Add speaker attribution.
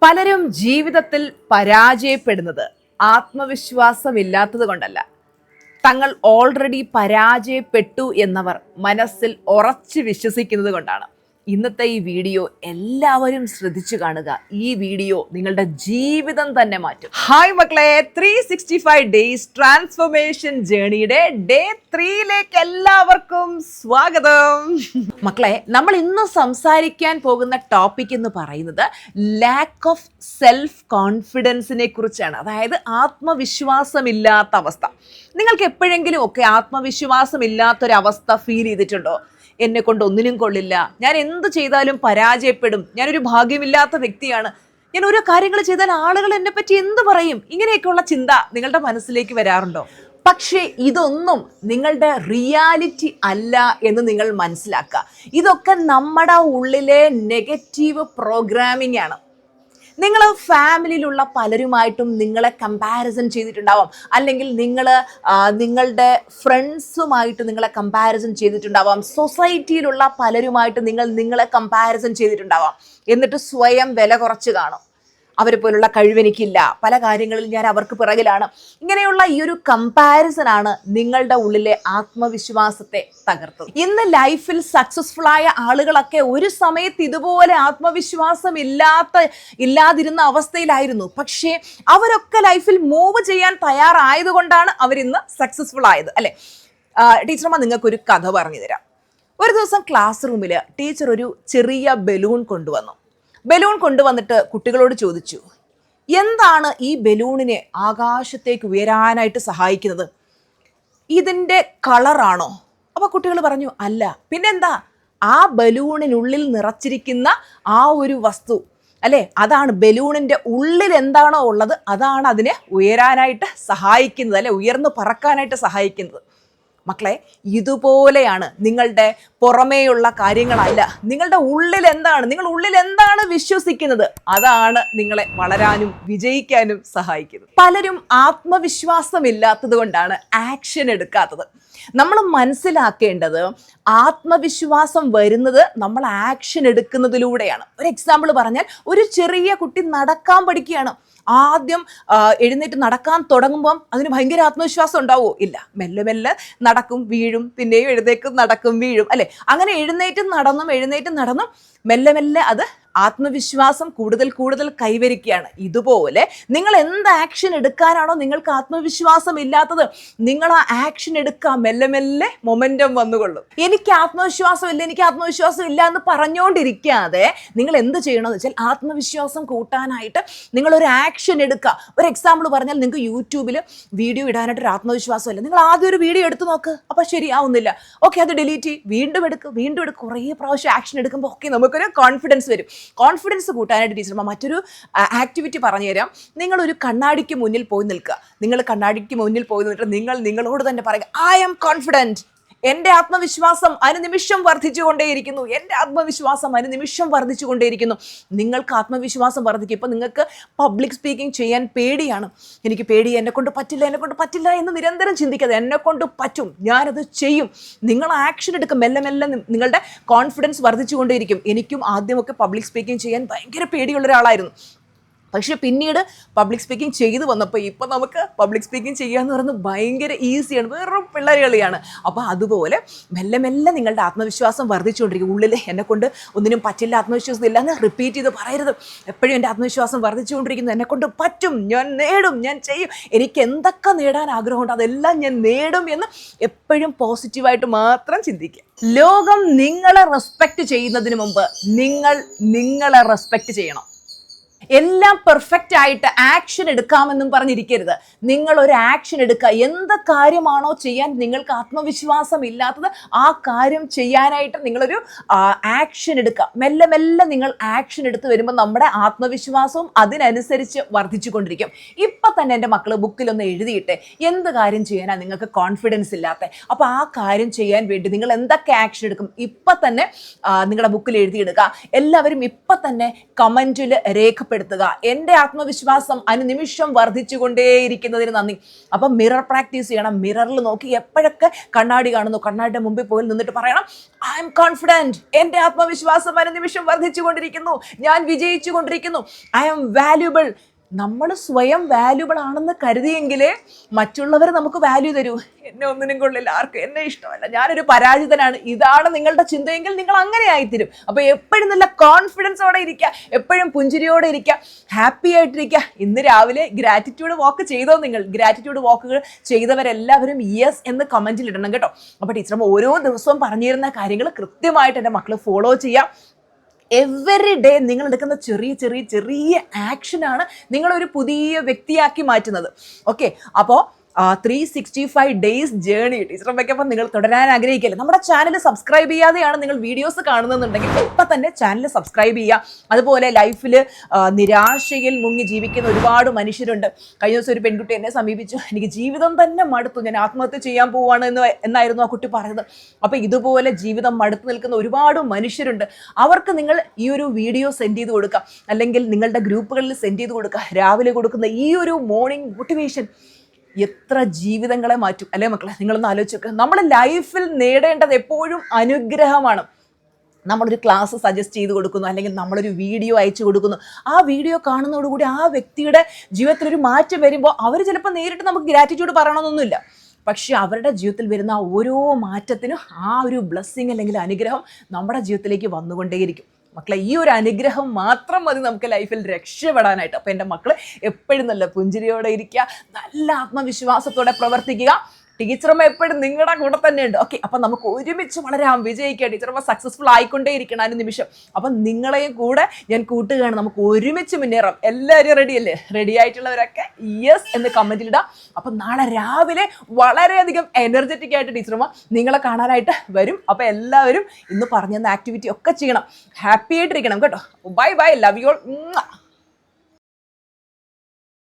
Speaker 1: പലരും ജീവിതത്തിൽ പരാജയപ്പെടുന്നത് ആത്മവിശ്വാസമില്ലാത്തത് കൊണ്ടല്ല, തങ്ങൾ ഓൾറെഡി പരാജയപ്പെട്ടു എന്നവർ മനസ്സിൽ ഉറച്ചു വിശ്വസിക്കുന്നത് കൊണ്ടാണ്. ഇന്നത്തെ ഈ വീഡിയോ എല്ലാവരും ശ്രദ്ധിച്ചു കാണുക. ഈ വീഡിയോ നിങ്ങളുടെ ജീവിതം തന്നെ മാറ്റും. ഹായ് മക്കളെ, 365 ഡേയ്സ് ട്രാൻസ്ഫോർമേഷൻ ജേണിയുടെ ഡേ 3യിലേക്ക് എല്ലാവർക്കും സ്വാഗതം. മക്കളെ, നമ്മൾ ഇന്ന് സംസാരിക്കാൻ പോകുന്ന ടോപ്പിക് എന്ന് പറയുന്നത് ലാക്ക് ഓഫ് സെൽഫ് കോൺഫിഡൻസിനെ കുറിച്ചാണ്. അതായത് ആത്മവിശ്വാസമില്ലാത്ത അവസ്ഥ. നിങ്ങൾക്ക് എപ്പോഴെങ്കിലും ഒക്കെ ആത്മവിശ്വാസമില്ലാത്തൊരവസ്ഥ ഫീൽ ചെയ്തിട്ടുണ്ടോ? എന്നെ കൊണ്ട് ഒന്നിനും കൊള്ളില്ല, ഞാൻ എന്ത് ചെയ്താലും പരാജയപ്പെടും, ഞാനൊരു ഭാഗ്യമില്ലാത്ത വ്യക്തിയാണ്, ഞാൻ ഓരോ കാര്യങ്ങൾ ചെയ്താൽ ആളുകൾ എന്നെ പറ്റി എന്ത് പറയും, ഇങ്ങനെയൊക്കെയുള്ള ചിന്ത നിങ്ങളുടെ മനസ്സിലേക്ക് വരാറുണ്ടോ? പക്ഷേ ഇതൊന്നും നിങ്ങളുടെ റിയാലിറ്റി അല്ല എന്ന് നിങ്ങൾ മനസ്സിലാക്കുക. ഇതൊക്കെ നമ്മുടെ ഉള്ളിലെ നെഗറ്റീവ് പ്രോഗ്രാമിംഗ് ആണ്. നിങ്ങൾ ഫാമിലിയിലുള്ള പലരുമായിട്ടും നിങ്ങളെ കമ്പാരിസൺ ചെയ്തിട്ടുണ്ടാവാം, അല്ലെങ്കിൽ നിങ്ങളുടെ ഫ്രണ്ട്സുമായിട്ട് നിങ്ങളെ കമ്പാരിസൺ ചെയ്തിട്ടുണ്ടാവാം, സൊസൈറ്റിയിലുള്ള പലരുമായിട്ട് നിങ്ങളെ കമ്പാരിസൺ ചെയ്തിട്ടുണ്ടാവാം. എന്നിട്ട് സ്വയം വില കുറച്ച് കാണും. അവരെ പോലുള്ള കഴിവെനിക്കില്ല, പല കാര്യങ്ങളിൽ ഞാൻ അവർക്ക് പിറകിലാണ്. ഇങ്ങനെയുള്ള ഈ ഒരു കമ്പാരിസൺ ആണ് നിങ്ങളുടെ ഉള്ളിലെ ആത്മവിശ്വാസത്തെ തകർത്തത്. ഇന്ന് ലൈഫിൽ സക്സസ്ഫുൾ ആയ ആളുകളൊക്കെ ഒരു സമയത്ത് ഇതുപോലെ ആത്മവിശ്വാസം ഇല്ലാതിരുന്ന അവസ്ഥയിലായിരുന്നു. പക്ഷേ അവരൊക്കെ ലൈഫിൽ മൂവ് ചെയ്യാൻ തയ്യാറായതുകൊണ്ടാണ് അവരിന്ന് സക്സസ്ഫുൾ ആയത്, അല്ലെ? ടീച്ചർമാർ നിങ്ങൾക്കൊരു കഥ പറഞ്ഞു തരാം. ഒരു ദിവസം ക്ലാസ് റൂമിൽ ടീച്ചർ ഒരു ചെറിയ ബലൂൺ കൊണ്ടുവന്നിട്ട് കുട്ടികളോട് ചോദിച്ചു, എന്താണ് ഈ ബലൂണിനെ ആകാശത്തേക്ക് ഉയരാനായിട്ട് സഹായിക്കുന്നത്? ഇതിൻ്റെ കളറാണോ? അപ്പോൾ കുട്ടികൾ പറഞ്ഞു, അല്ല. പിന്നെന്താ? ആ ബലൂണിനുള്ളിൽ നിറച്ചിരിക്കുന്ന ആ ഒരു വസ്തു, അല്ലേ? അതാണ് ബലൂണിൻ്റെ ഉള്ളിൽ എന്താണോ ഉള്ളത്, അതാണ് അതിനെ ഉയരാനായിട്ട് സഹായിക്കുന്നത്, അല്ലെ? ഉയർന്നു പറക്കാനായിട്ട് സഹായിക്കുന്നത്. മക്കളെ, ഇതുപോലെയാണ് നിങ്ങളുടെ പുറമേയുള്ള കാര്യങ്ങളല്ല, നിങ്ങളുടെ ഉള്ളിൽ എന്താണ്, നിങ്ങൾ ഉള്ളിൽ എന്താണ് വിശ്വസിക്കുന്നത്, അതാണ് നിങ്ങളെ വളരാനും വിജയിക്കാനും സഹായിക്കുന്നത്. പലരും ആത്മവിശ്വാസമില്ലാത്തത് കൊണ്ടാണ് ആക്ഷൻ എടുക്കാത്തത്. നമ്മൾ മനസ്സിലാക്കേണ്ടത് ആത്മവിശ്വാസം വരുന്നത് നമ്മൾ ആക്ഷൻ എടുക്കുന്നതിലൂടെയാണ്. ഒരു എക്സാമ്പിൾ പറഞ്ഞാൽ, ഒരു ചെറിയ കുട്ടി നടക്കാൻ പഠിക്കുകയാണ്. ആദ്യം എഴുന്നേറ്റ് നടക്കാൻ തുടങ്ങുമ്പം അതിന് ഭയങ്കര ആത്മവിശ്വാസം ഉണ്ടാവുമോ? ഇല്ല. മെല്ലെ മെല്ലെ നടക്കും, വീഴും, പിന്നെയും എഴുന്നേക്കും, നടക്കും, വീഴും, അല്ലെ? അങ്ങനെ എഴുന്നേറ്റും നടന്നും മെല്ലെ മെല്ലെ അത് ആത്മവിശ്വാസം കൂടുതൽ കൈവരിക്കുകയാണ്. ഇതുപോലെ നിങ്ങൾ എന്ത് ആക്ഷൻ എടുക്കാനാണോ നിങ്ങൾക്ക് ആത്മവിശ്വാസം ഇല്ലാത്തത്, നിങ്ങൾ ആ ആക്ഷൻ എടുക്കുക. മെല്ലെ മെല്ലെ മൊമെന്റം വന്നുകൊള്ളും. എനിക്ക് ആത്മവിശ്വാസം ഇല്ല എന്ന് പറഞ്ഞുകൊണ്ടിരിക്കാതെ നിങ്ങൾ എന്ത് ചെയ്യണമെന്ന് വെച്ചാൽ ആത്മവിശ്വാസം കൂട്ടാനായിട്ട് നിങ്ങളൊരു ആക്ഷൻ എടുക്കുക. ഒരു എക്സാമ്പിൾ പറഞ്ഞാൽ, നിങ്ങൾക്ക് യൂട്യൂബിൽ വീഡിയോ ഇടാനായിട്ട് ഒരു ആത്മവിശ്വാസം ഇല്ല. നിങ്ങൾ ആദ്യം ഒരു വീഡിയോ എടുത്ത് നോക്ക്, അപ്പോൾ ശരിയാവുന്നില്ല, ഓക്കെ, അത് ഡിലീറ്റ് ചെയ്യും, വീണ്ടും എടുക്കുക. കുറേ പ്രാവശ്യം ആക്ഷൻ എടുക്കുമ്പോൾ ഓക്കെ, നമുക്കൊരു കോൺഫിഡൻസ് വരും. കോൺഫിഡൻസ് കൂട്ടാനായിട്ട് ടീച്ചർമാർ മറ്റൊരു ആക്ടിവിറ്റി പറഞ്ഞു തരാം. നിങ്ങളൊരു കണ്ണാടിക്ക് മുന്നിൽ പോയി നിൽക്കുക. നിങ്ങൾ നിങ്ങളോട് തന്നെ പറയുക, ഐ ആം കോൺഫിഡൻറ്റ്. എൻ്റെ ആത്മവിശ്വാസം അനുനിമിഷം വർദ്ധിച്ചുകൊണ്ടേയിരിക്കുന്നു. നിങ്ങൾക്ക് ആത്മവിശ്വാസം വർദ്ധിക്കും. ഇപ്പം നിങ്ങൾക്ക് പബ്ലിക് സ്പീക്കിംഗ് ചെയ്യാൻ പേടിയാണ്. എനിക്ക് പേടി, എന്നെ കൊണ്ട് പറ്റില്ല എന്ന് നിരന്തരം ചിന്തിക്കാതെ, എന്നെ കൊണ്ട് പറ്റും, ഞാനത് ചെയ്യും. നിങ്ങൾ ആക്ഷൻ എടുക്കും. മെല്ലെ മെല്ലെ നിങ്ങളുടെ കോൺഫിഡൻസ് വർദ്ധിച്ചുകൊണ്ടേയിരിക്കും. എനിക്കും ആദ്യമൊക്കെ പബ്ലിക് സ്പീക്കിംഗ് ചെയ്യാൻ ഭയങ്കര പേടിയുള്ള ഒരാളായിരുന്നു. പക്ഷെ പിന്നീട് പബ്ലിക് സ്പീക്കിംഗ് ചെയ്തു വന്നപ്പോൾ ഇപ്പം നമുക്ക് പബ്ലിക് സ്പീക്കിംഗ് ചെയ്യുക എന്ന് പറയുന്നത് ഭയങ്കര ഈസിയാണ്, വെറും പിള്ളേർ കളിയാണ്. അപ്പോൾ അതുപോലെ മെല്ലെ മെല്ലെ നിങ്ങളുടെ ആത്മവിശ്വാസം വർദ്ധിച്ചുകൊണ്ടിരിക്കും. ഉള്ളിൽ എന്നെ കൊണ്ട് ഒന്നിനും പറ്റില്ല, ആത്മവിശ്വാസം ഇല്ല എന്ന് റിപ്പീറ്റ് ചെയ്ത് പറയരുത്. എപ്പോഴും എൻ്റെ ആത്മവിശ്വാസം വർദ്ധിച്ചുകൊണ്ടിരിക്കുന്നു, എന്നെ കൊണ്ട് പറ്റും, ഞാൻ നേടും, ഞാൻ ചെയ്യും, എനിക്ക് എന്തൊക്കെ നേടാൻ ആഗ്രഹമുണ്ട് അതെല്ലാം ഞാൻ നേടും എന്ന് എപ്പോഴും പോസിറ്റീവായിട്ട് മാത്രം ചിന്തിക്കുക. ലോകം നിങ്ങളെ റെസ്പെക്റ്റ് ചെയ്യുന്നതിന് മുമ്പ് നിങ്ങളെ റെസ്പെക്റ്റ് ചെയ്യണം. എല്ലാം പെർഫെക്റ്റ് ആയിട്ട് ആക്ഷൻ എടുക്കാമെന്നും പറഞ്ഞിരിക്കരുത്. നിങ്ങൾ ഒരു ആക്ഷൻ എടുക്കുക. എന്ത് കാര്യമാണോ ചെയ്യാൻ നിങ്ങൾക്ക് ആത്മവിശ്വാസം ഇല്ലാത്തത്, ആ കാര്യം ചെയ്യാനായിട്ട് നിങ്ങളൊരു ആക്ഷൻ എടുക്കുക. മെല്ലെ മെല്ലെ നിങ്ങൾ ആക്ഷൻ എടുത്ത് വരുമ്പോൾ നമ്മുടെ ആത്മവിശ്വാസവും അതിനനുസരിച്ച് വർദ്ധിച്ചു കൊണ്ടിരിക്കും. ഇപ്പം തന്നെ എൻ്റെ മക്കൾ ബുക്കിലൊന്ന് എഴുതിയിട്ട് എന്ത് കാര്യം ചെയ്യാനാണ് നിങ്ങൾക്ക് കോൺഫിഡൻസ് ഇല്ലാത്ത, അപ്പോൾ ആ കാര്യം ചെയ്യാൻ വേണ്ടി നിങ്ങൾ എന്തൊക്കെ ആക്ഷൻ എടുക്കും ഇപ്പം തന്നെ നിങ്ങളുടെ ബുക്കിൽ എഴുതിയിടുക. എല്ലാവരും ഇപ്പം തന്നെ കമൻറ്റിൽ രേഖപ്പെടുത്തുക. പരാജയപ്പെടുത്തുക. എൻ്റെ ആത്മവിശ്വാസം അനുനിമിഷം വർദ്ധിച്ചുകൊണ്ടേയിരിക്കുന്നതിന് നന്ദി. അപ്പം മിറർ പ്രാക്ടീസ് ചെയ്യണം. മിററിൽ നോക്കി എപ്പോഴൊക്കെ കണ്ണാടി കാണുന്നു, കണ്ണാടിയുടെ മുമ്പിൽ പോയി നിന്നിട്ട് പറയണം, ഐ എം കോൺഫിഡൻറ്റ്, എൻ്റെ ആത്മവിശ്വാസം അനുനിമിഷം വർദ്ധിച്ചുകൊണ്ടിരിക്കുന്നു, ഞാൻ വിജയിച്ചു കൊണ്ടിരിക്കുന്നു, ഐ എം വാല്യുബിൾ. നമ്മൾ സ്വയം വാല്യുബിൾ ആണെന്ന് കരുതിയെങ്കിലേ മറ്റുള്ളവർ നമുക്ക് വാല്യൂ തരൂ. എന്നെ ഒന്നിനും കൊള്ളില്ല, ആർക്കും എന്നെ ഇഷ്ടമല്ല, ഞാനൊരു പരാജിതനാണ്, ഇതാണ് നിങ്ങളുടെ ചിന്തയെങ്കിൽ നിങ്ങൾ അങ്ങനെ ആയിത്തീരും. അപ്പോൾ എപ്പോഴും നല്ല കോൺഫിഡൻസോടെ ഇരിക്കുക, എപ്പോഴും പുഞ്ചിരിയോടെ ഇരിക്കുക, ഹാപ്പി ആയിട്ടിരിക്കുക. ഇന്ന് രാവിലെ ഗ്രാറ്റിറ്റ്യൂഡ് വാക്ക് ചെയ്തോ? നിങ്ങൾ ഗ്രാറ്റിറ്റ്യൂഡ് വാക്കുകൾ ചെയ്തവരെല്ലാവരും യെസ് എന്ന് കമൻറ്റിൽ ഇടണം കേട്ടോ. അപ്പോൾ ടീച്ചർ ഓരോ ദിവസവും പറഞ്ഞിരുന്ന കാര്യങ്ങൾ കൃത്യമായിട്ട് എൻ്റെ മക്കൾ ഫോളോ ചെയ്യാം. എവറി ഡേ നിങ്ങൾ എടുക്കുന്ന ചെറിയ ചെറിയ ചെറിയ ആക്ഷനാണ് നിങ്ങളൊരു പുതിയ വ്യക്തിയാക്കി മാറ്റുന്നത്. ഓക്കെ, അപ്പോൾ 365 ഡേയ്സ് ജേണി ടീച്ചർ വെക്കപ്പം നിങ്ങൾ തുടരാൻ ആഗ്രഹിക്കില്ല. നമ്മുടെ ചാനൽ സബ്സ്ക്രൈബ് ചെയ്യാതെയാണ് നിങ്ങൾ വീഡിയോസ് കാണുന്നതെന്നുണ്ടെങ്കിൽ ഇപ്പം തന്നെ ചാനൽ സബ്സ്ക്രൈബ് ചെയ്യുക. അതുപോലെ ലൈഫിൽ നിരാശയിൽ മുങ്ങി ജീവിക്കുന്ന ഒരുപാട് മനുഷ്യരുണ്ട്. കഴിഞ്ഞ ദിവസം ഒരു പെൺകുട്ടി എന്നെ സമീപിച്ചു, എനിക്ക് ജീവിതം തന്നെ മടുത്തു, ഞാൻ ആത്മഹത്യ ചെയ്യാൻ പോവുകയാണ് എന്നായിരുന്നു ആ കുട്ടി പറഞ്ഞത്. അപ്പോൾ ഇതുപോലെ ജീവിതം മടുത്തു നിൽക്കുന്ന ഒരുപാട് മനുഷ്യരുണ്ട്. അവർക്ക് നിങ്ങൾ ഈ ഒരു വീഡിയോ സെൻഡ് ചെയ്ത് കൊടുക്കുക, അല്ലെങ്കിൽ നിങ്ങളുടെ ഗ്രൂപ്പുകളിൽ സെൻഡ് ചെയ്ത് കൊടുക്കുക. രാവിലെ കൊടുക്കുന്ന ഈ ഒരു മോർണിംഗ് മോട്ടിവേഷൻ എത്ര ജീവിതങ്ങളെ മാറ്റും അല്ലേ മക്കളെ? നിങ്ങളൊന്ന് ആലോചിച്ച് നോക്കുക. നമ്മുടെ ലൈഫിൽ നേടേണ്ടത് എപ്പോഴും അനുഗ്രഹമാണ്. നമ്മളൊരു ക്ലാസ് സജസ്റ്റ് ചെയ്ത് കൊടുക്കുന്നു, അല്ലെങ്കിൽ നമ്മളൊരു വീഡിയോ അയച്ചു കൊടുക്കുന്നു. ആ വീഡിയോ കാണുന്നതോടുകൂടി ആ വ്യക്തിയുടെ ജീവിതത്തിലൊരു മാറ്റം വരുമ്പോൾ അവർ ചിലപ്പോൾ നേരിട്ട് നമുക്ക് ഗ്രാറ്റിറ്റ്യൂഡ് പറയണമെന്നൊന്നുമില്ല. പക്ഷെ അവരുടെ ജീവിതത്തിൽ വരുന്ന ഓരോ മാറ്റത്തിനും ആ ഒരു ബ്ലെസ്സിങ് അല്ലെങ്കിൽ അനുഗ്രഹം നമ്മുടെ ജീവിതത്തിലേക്ക് വന്നുകൊണ്ടേയിരിക്കും. മക്കളെ, ഈ ഒരു അനുഗ്രഹം മാത്രം മതി നമുക്ക് ലൈഫിൽ രക്ഷപ്പെടാനായിട്ട്. അപ്പോൾ എൻ്റെ മക്കൾ എപ്പോഴും നല്ല പുഞ്ചിരിയോടെ ഇരിക്കുക, നല്ല ആത്മവിശ്വാസത്തോടെ പ്രവർത്തിക്കുക. ടീച്ചറമ്മ എപ്പോഴും നിങ്ങളുടെ കൂടെ തന്നെയുണ്ട്. ഓക്കെ, അപ്പം നമുക്ക് ഒരുമിച്ച് വളരാം, വിജയിക്കുക. ടീച്ചറമ്മ സക്സസ്ഫുൾ ആയിക്കൊണ്ടേ ഇരിക്കണം അതിന് നിമിഷം. അപ്പം നിങ്ങളെയും കൂടെ ഞാൻ കൂട്ടുകയാണ്, നമുക്ക് ഒരുമിച്ച് മുന്നേറാം. എല്ലാവരും റെഡി അല്ലേ? റെഡി ആയിട്ടുള്ളവരൊക്കെ യെസ് എന്ന് കമൻറ്റിലിടാം. അപ്പം നാളെ രാവിലെ വളരെയധികം എനർജറ്റിക് ആയിട്ട് ടീച്ചറമ്മ നിങ്ങളെ കാണാനായിട്ട് വരും. അപ്പം എല്ലാവരും ഇന്ന് പറഞ്ഞെന്ന ആക്ടിവിറ്റി ഒക്കെ ചെയ്യണം, ഹാപ്പി ആയിട്ടിരിക്കണം കേട്ടോ. Bye bye, love you all.